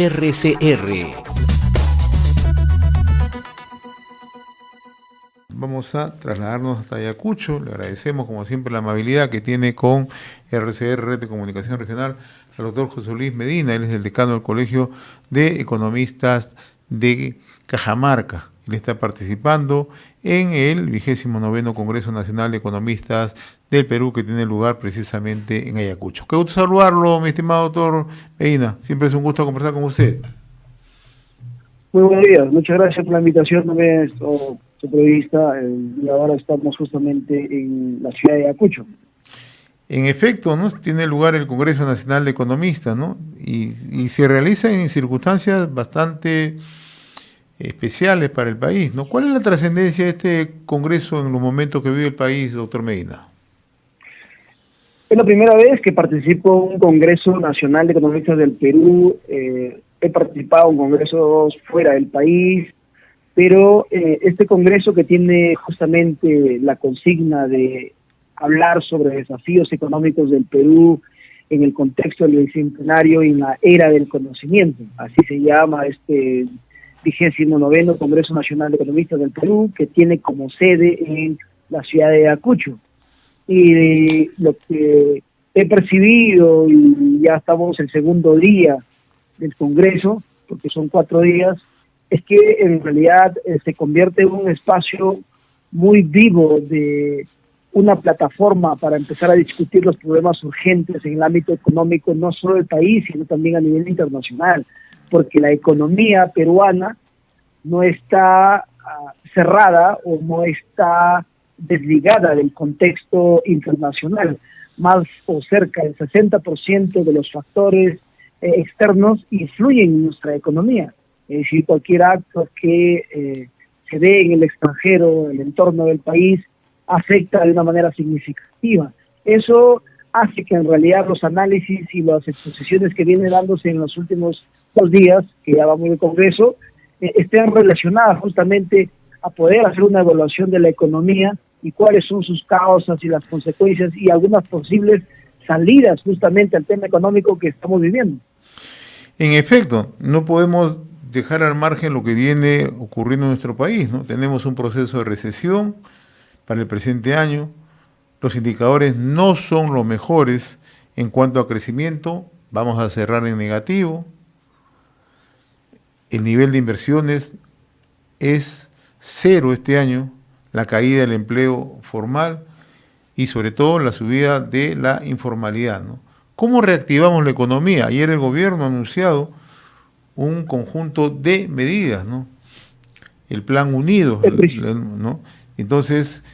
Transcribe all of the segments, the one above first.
RCR. Vamos a trasladarnos hasta Ayacucho. Le agradecemos, como siempre, la amabilidad que tiene con RCR, Red de Comunicación Regional, al doctor José Luis Medina. Él es el decano del Colegio de Economistas de Cajamarca. Él está participando en el 29º Congreso Nacional de Economistas del Perú, que tiene lugar precisamente en Ayacucho. Qué gusto saludarlo, mi estimado doctor Medina. Siempre es un gusto conversar con usted. Muy buenos días, muchas gracias por la invitación también, su periodista, y ahora estamos justamente en la ciudad de Ayacucho. En efecto, ¿no? Tiene lugar el Congreso Nacional de Economistas, ¿no? Y se realiza en circunstancias bastante especiales para el país, ¿no? ¿Cuál es la trascendencia de este Congreso en los momentos que vive el país, doctor Medina? Es la primera vez que participo en un Congreso Nacional de Economistas del Perú. He participado en congresos fuera del país, pero este congreso, que tiene justamente la consigna de hablar sobre desafíos económicos del Perú en el contexto del bicentenario y en la era del conocimiento, así se llama este 29º Congreso Nacional de Economistas del Perú, que tiene como sede en la ciudad de Ayacucho. Y lo que he percibido, y ya estamos el segundo día del Congreso, porque son 4 días, es que en realidad se convierte en un espacio muy vivo, de una plataforma para empezar a discutir los problemas urgentes en el ámbito económico, no solo del país, sino también a nivel internacional, porque la economía peruana no está cerrada o no está desligada del contexto internacional. Más o cerca del 60% de los factores externos influyen en nuestra economía. Es decir, cualquier acto que se dé en el extranjero, en el entorno del país, afecta de una manera significativa. Eso hace que en realidad los análisis y las exposiciones que vienen dándose en los últimos 2 días, que ya vamos del Congreso, estén relacionadas justamente a poder hacer una evaluación de la economía y cuáles son sus causas y las consecuencias y algunas posibles salidas justamente al tema económico que estamos viviendo. En efecto, no podemos dejar al margen lo que viene ocurriendo en nuestro país, ¿no? Tenemos un proceso de recesión para el presente año, los indicadores no son los mejores en cuanto a crecimiento, vamos a cerrar en negativo, el nivel de inversiones es 0 este año, la caída del empleo formal y sobre todo la subida de la informalidad, ¿no? ¿Cómo reactivamos la economía? Ayer el gobierno ha anunciado un conjunto de medidas, ¿no? El Plan Unidos, ¿no? Entonces,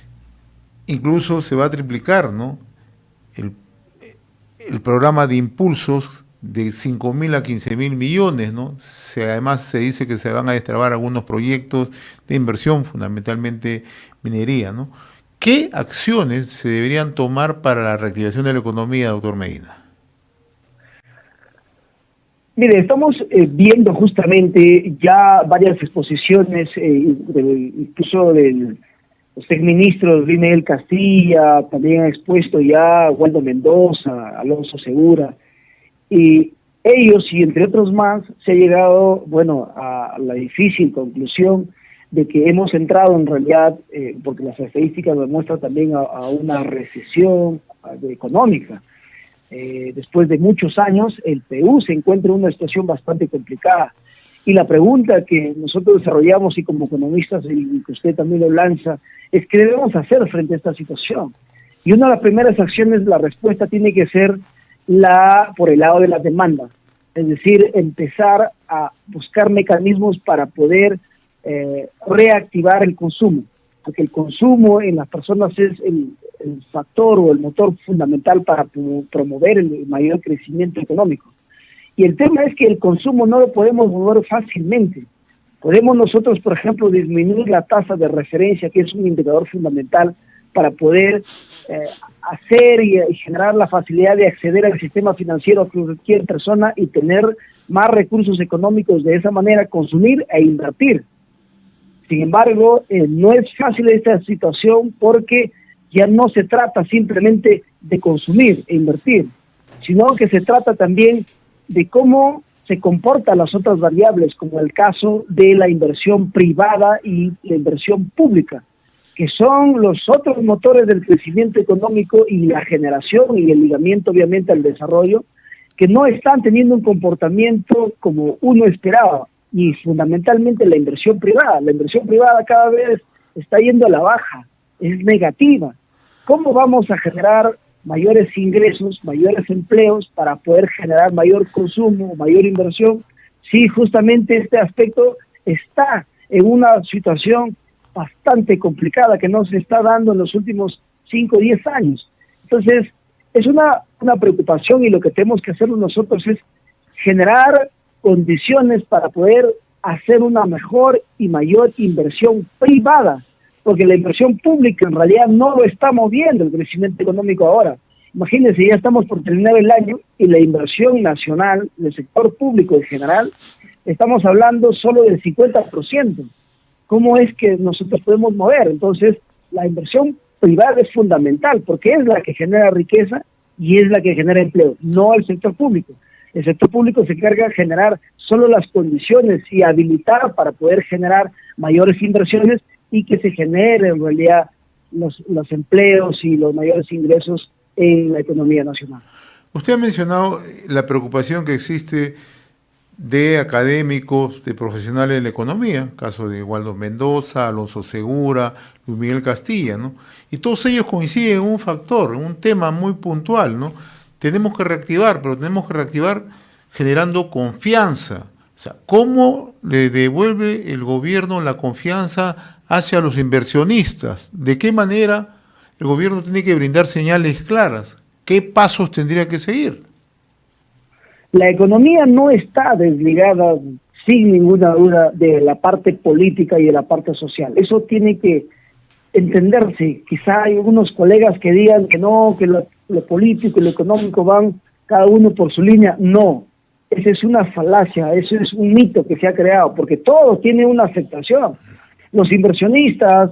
incluso se va a triplicar, ¿no? El programa de impulsos de 5.000 a 15.000 millones, ¿no? Además se dice que se van a destrabar algunos proyectos de inversión, fundamentalmente minería, ¿no? ¿Qué acciones se deberían tomar para la reactivación de la economía, doctor Medina? Mire, estamos viendo justamente ya varias exposiciones, incluso del los exministros Miguel Castilla, también ha expuesto ya Waldo Mendoza, Alonso Segura, y ellos y entre otros más se ha llegado, bueno, a la difícil conclusión de que hemos entrado en realidad, porque las estadísticas demuestran también a una recesión económica. Después de muchos años, el Perú se encuentra en una situación bastante complicada. Y la pregunta que nosotros desarrollamos y como economistas, y que usted también lo lanza, es qué debemos hacer frente a esta situación. Y una de las primeras acciones, la respuesta tiene que ser por el lado de la demanda. Es decir, empezar a buscar mecanismos para poder reactivar el consumo. Porque el consumo en las personas es el factor o el motor fundamental para promover el mayor crecimiento económico. Y el tema es que el consumo no lo podemos mover fácilmente. Podemos nosotros, por ejemplo, disminuir la tasa de referencia, que es un indicador fundamental para poder hacer y generar la facilidad de acceder al sistema financiero a cualquier persona y tener más recursos económicos, de esa manera consumir e invertir. Sin embargo, no es fácil esta situación porque ya no se trata simplemente de consumir e invertir, sino que se trata también de cómo se comportan las otras variables, como el caso de la inversión privada y la inversión pública, que son los otros motores del crecimiento económico y la generación y el ligamiento obviamente al desarrollo, que no están teniendo un comportamiento como uno esperaba, y fundamentalmente la inversión privada. La inversión privada cada vez está yendo a la baja, es negativa. ¿Cómo vamos a generar mayores ingresos, mayores empleos para poder generar mayor consumo, mayor inversión, si justamente este aspecto está en una situación bastante complicada que no se está dando en los últimos 5 o 10 años? Entonces, es una preocupación, y lo que tenemos que hacer nosotros es generar condiciones para poder hacer una mejor y mayor inversión privada, porque la inversión pública en realidad no lo está moviendo el crecimiento económico ahora. Imagínense, ya estamos por terminar el año y la inversión nacional del sector público en general, estamos hablando solo del 50%. ¿Cómo es que nosotros podemos mover? Entonces, la inversión privada es fundamental porque es la que genera riqueza y es la que genera empleo, no el sector público. El sector público se encarga de generar solo las condiciones y habilitar para poder generar mayores inversiones y que se generen en realidad los empleos y los mayores ingresos en la economía nacional. Usted ha mencionado la preocupación que existe de académicos, de profesionales de la economía, caso de Waldo Mendoza, Alonso Segura, Luis Miguel Castilla, ¿no? Y todos ellos coinciden en un factor, en un tema muy puntual, ¿no? Tenemos que reactivar, pero tenemos que reactivar generando confianza. O sea, ¿cómo le devuelve el gobierno la confianza hacia los inversionistas? ¿De qué manera el gobierno tiene que brindar señales claras? ¿Qué pasos tendría que seguir? La economía no está desligada, sin ninguna duda, de la parte política y de la parte social. Eso tiene que entenderse. Quizá hay algunos colegas que digan que no, que lo político y lo económico van cada uno por su línea. No, esa es una falacia, eso es un mito que se ha creado, porque todo tiene una afectación. Los inversionistas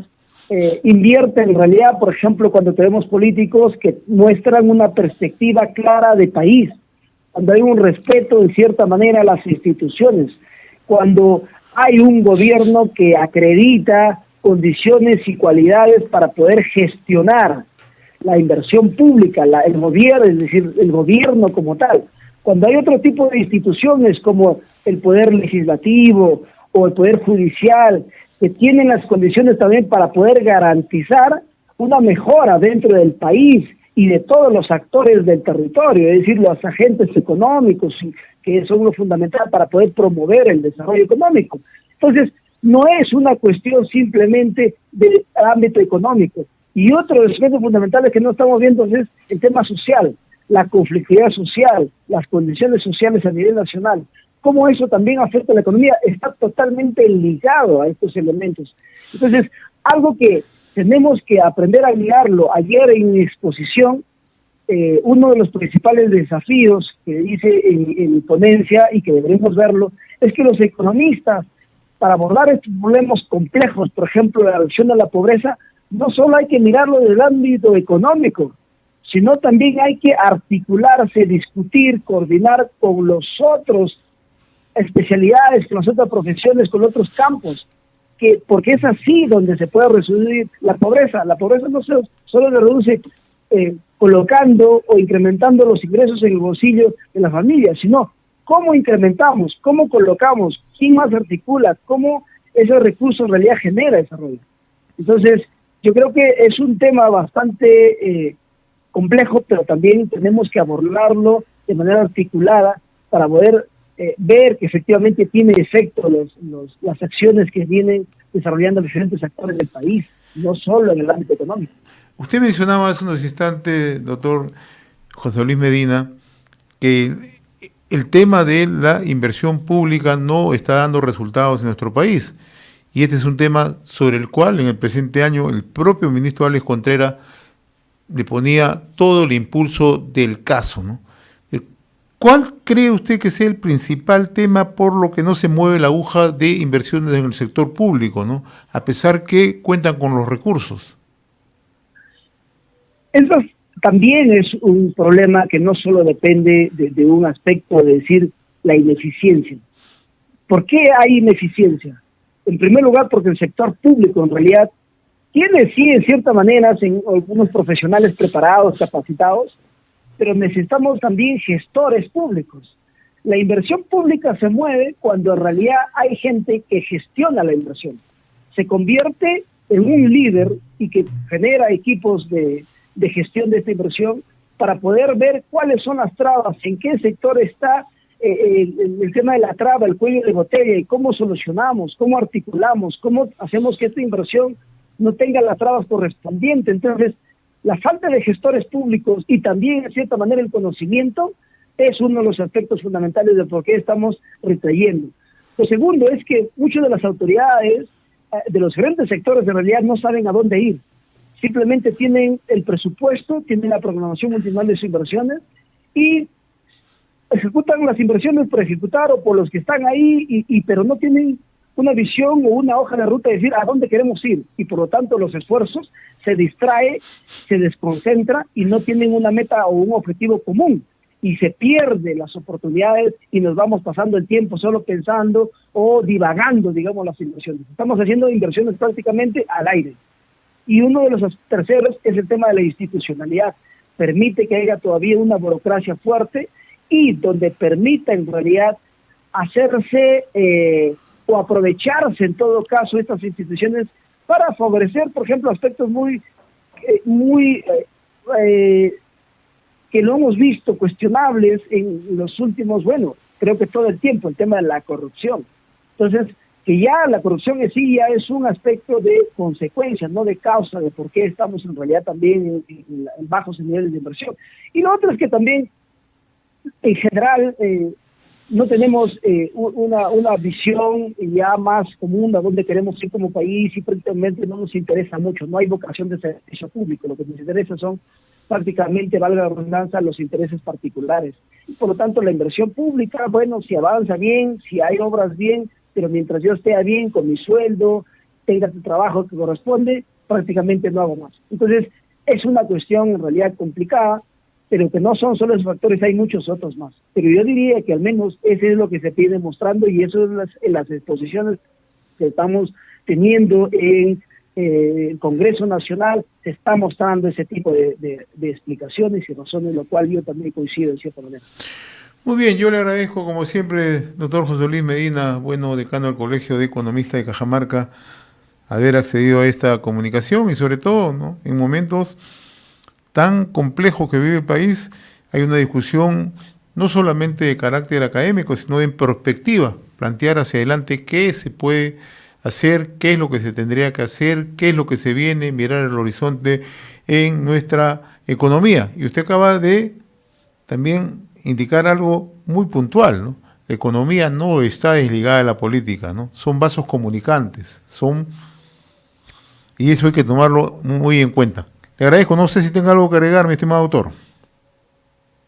invierten en realidad, por ejemplo, cuando tenemos políticos que muestran una perspectiva clara de país, cuando hay un respeto en cierta manera a las instituciones, cuando hay un gobierno que acredita condiciones y cualidades para poder gestionar la inversión pública, el gobierno, es decir, el gobierno como tal. Cuando hay otro tipo de instituciones como el poder legislativo o el poder judicial, que tienen las condiciones también para poder garantizar una mejora dentro del país y de todos los actores del territorio, es decir, los agentes económicos, que son lo fundamental para poder promover el desarrollo económico. Entonces, no es una cuestión simplemente del ámbito económico. Y otro de los aspectos fundamentales que no estamos viendo es el tema social, la conflictividad social, las condiciones sociales a nivel nacional. Cómo eso también afecta a la economía, está totalmente ligado a estos elementos. Entonces, algo que tenemos que aprender a mirarlo. Ayer en mi exposición, uno de los principales desafíos que hice en mi ponencia y que deberemos verlo, es que los economistas, para abordar estos problemas complejos, por ejemplo, la reducción de la pobreza, no solo hay que mirarlo desde el ámbito económico, sino también hay que articularse, discutir, coordinar con los otros especialidades, con las otras profesiones, con otros campos, porque es así donde se puede reducir la pobreza. La pobreza no solo se reduce colocando o incrementando los ingresos en el bolsillo de la familia, sino cómo incrementamos, cómo colocamos, quién más articula, cómo ese recurso en realidad genera desarrollo. Entonces, yo creo que es un tema bastante complejo, pero también tenemos que abordarlo de manera articulada para poder ver que efectivamente tiene efecto las acciones que vienen desarrollando diferentes actores del país, no solo en el ámbito económico. Usted mencionaba hace unos instantes, doctor José Luis Medina, que el tema de la inversión pública no está dando resultados en nuestro país. Y este es un tema sobre el cual en el presente año el propio ministro Alex Contreras le ponía todo el impulso del caso, ¿no? ¿Cuál cree usted que sea el principal tema por lo que no se mueve la aguja de inversiones en el sector público, ¿no? A pesar que cuentan con los recursos? Eso también es un problema que no solo depende de un aspecto de decir la ineficiencia. ¿Por qué hay ineficiencia? En primer lugar, porque el sector público en realidad tiene, sí, en cierta manera, algunos profesionales preparados, capacitados, pero necesitamos también gestores públicos. La inversión pública se mueve cuando en realidad hay gente que gestiona la inversión. Se convierte en un líder y que genera equipos de gestión de esta inversión para poder ver cuáles son las trabas, en qué sector está el tema de la traba, el cuello de botella, y cómo solucionamos, cómo articulamos, cómo hacemos que esta inversión no tenga las trabas correspondientes. Entonces, la falta de gestores públicos y también, en cierta manera, el conocimiento es uno de los aspectos fundamentales de por qué estamos retrayendo. Lo segundo es que muchas de las autoridades de los diferentes sectores en realidad no saben a dónde ir. Simplemente tienen el presupuesto, tienen la programación multianual de sus inversiones y ejecutan las inversiones por ejecutar o por los que están ahí, pero no tienen una visión o una hoja de ruta de decir a dónde queremos ir, y por lo tanto los esfuerzos se distrae, se desconcentra y no tienen una meta o un objetivo común, y se pierden las oportunidades y nos vamos pasando el tiempo solo pensando o divagando, digamos, las inversiones. Estamos haciendo inversiones prácticamente al aire. Y uno de los terceros es el tema de la institucionalidad. Permite que haya todavía una burocracia fuerte y donde permita en realidad hacerse o aprovecharse en todo caso estas instituciones para favorecer, por ejemplo, aspectos muy que lo hemos visto cuestionables en los últimos, creo que todo el tiempo, el tema de la corrupción. Entonces, que ya la corrupción en sí ya es un aspecto de consecuencia, no de causa, de por qué estamos en realidad también en bajos niveles de inversión. Y lo otro es que también, en general, no tenemos una visión ya más común de dónde queremos ir como país, y prácticamente no nos interesa mucho, no hay vocación de servicio público, lo que nos interesa son prácticamente, valga la redundancia, los intereses particulares. Y por lo tanto, la inversión pública, si avanza bien, si hay obras bien, pero mientras yo esté bien con mi sueldo, tenga el trabajo que corresponde, prácticamente no hago más. Entonces, es una cuestión en realidad complicada, pero que no son solo esos factores, hay muchos otros más. Pero yo diría que al menos ese es lo que se viene mostrando, y eso es en las exposiciones que estamos teniendo en el Congreso Nacional, se está mostrando ese tipo de explicaciones y razones, lo cual yo también coincido en cierta manera. Muy bien, yo le agradezco como siempre, doctor José Luis Medina, decano del Colegio de Economistas de Cajamarca, haber accedido a esta comunicación y sobre todo, ¿no?, en momentos tan complejos que vive el país, hay una discusión no solamente de carácter académico, sino de perspectiva, plantear hacia adelante qué se puede hacer, qué es lo que se tendría que hacer, qué es lo que se viene, mirar el horizonte en nuestra economía. Y usted acaba de también indicar algo muy puntual, ¿no? La economía no está desligada de la política, ¿no? Son vasos comunicantes, y eso hay que tomarlo muy en cuenta. Le agradezco, no sé si tenga algo que agregar, mi estimado autor.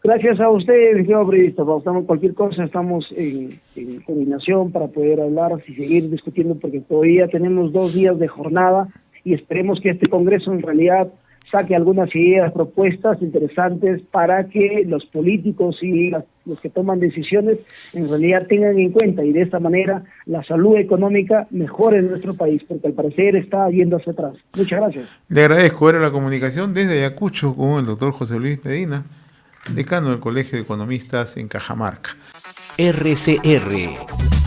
Gracias a usted, señor periodista. Cualquier cosa, estamos en coordinación para poder hablar y seguir discutiendo, porque todavía tenemos 2 días de jornada y esperemos que este Congreso en realidad saque algunas ideas, propuestas interesantes para que los políticos y los que toman decisiones en realidad tengan en cuenta, y de esta manera la salud económica mejore en nuestro país, porque al parecer está yendo hacia atrás. Muchas gracias. Le agradezco. Era la comunicación desde Ayacucho con el doctor José Luis Medina, decano del Colegio de Economistas en Cajamarca. RCR